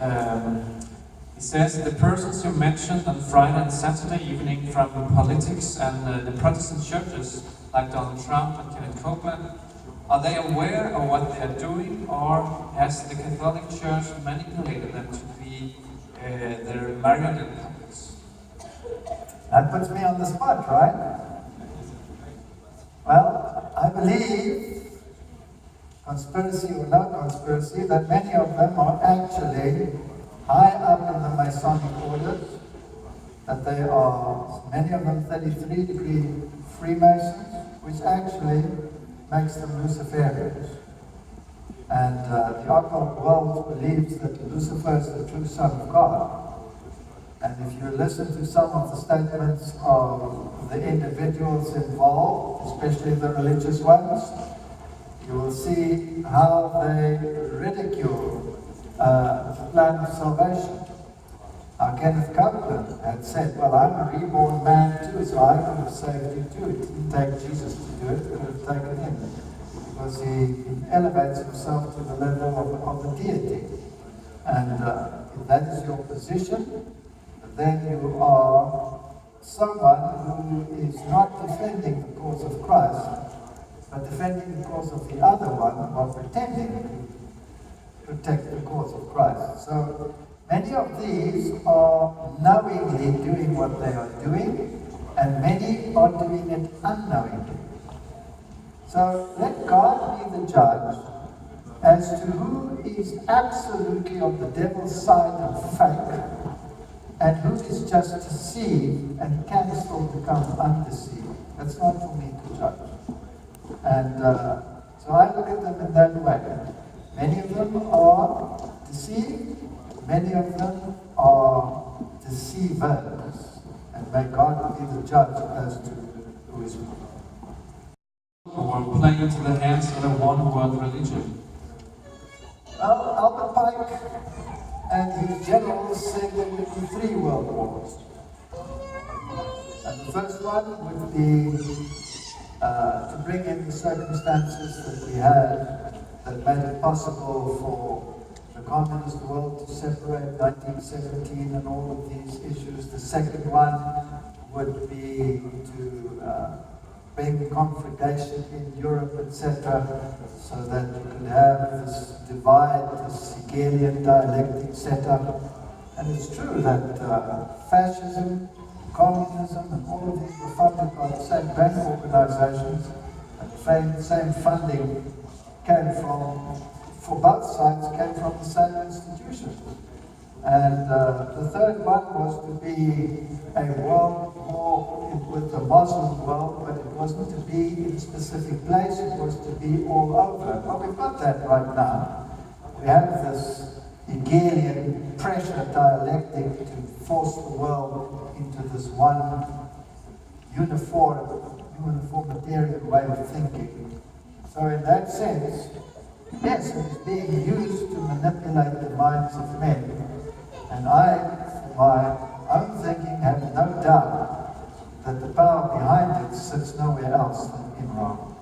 He says the persons you mentioned on Friday and Saturday evening from politics and the Protestant churches, like Donald Trump and Kenneth Copeland, are they aware of what they are doing, or has the Catholic Church manipulated them to be their marionette puppets? That puts me on the spot, right? Well, I believe, conspiracy or no conspiracy, that many of them are actually high up in the Masonic orders, that they are, many of them 33-degree Freemasons, which actually makes them Luciferians. And the occult world believes that Lucifer is the true Son of God. And if you listen to some of the statements of the individuals involved, especially the religious ones, you will see how they ridicule the plan of salvation. Now, Kenneth Copeland had said, well, I'm a reborn man too, so I could have saved you too. It didn't take Jesus to do it, it could have taken him. Because he elevates himself to the level of the deity. And if that is your position, then you are someone who is not defending the cause of Christ, but defending the cause of the other one, or pretending to protect the cause of Christ. So many of these are knowingly doing what they are doing, and many are doing it unknowingly. So let God be the judge as to who is absolutely on the devil's side of fake, and who is just deceived and can still become undeceived. That's not for me to judge. And so I look at them in that way. Many of them are deceived, many of them are deceivers. And may God be the judge as to who is who. Who are playing into the hands of the one-world religion. Well, Albert Pike and his generals said there would be 3 world wars. And the first one would be to bring in the circumstances that we had that made it possible for the communist world to separate 1917 and all of these issues. The second one would be to bring confrontation in Europe, etc., so that you could have this divide, this Hegelian dialectic set up. And it's true that fascism, communism, and all of these were funded by the same bank organizations, and the same funding came from, for both sides, came from the same institutions. And the third one was to be a world war with the Muslim world, but it wasn't to be in a specific place, it was to be all over. Well, we've got that right now. We have this Hegelian pressure dialectic to force the world into this one uniformitarian way of thinking. So in that sense, yes, it is being used to manipulate the minds of men. And I, for my own thinking, have no doubt that the power behind it sits nowhere else than in Rome.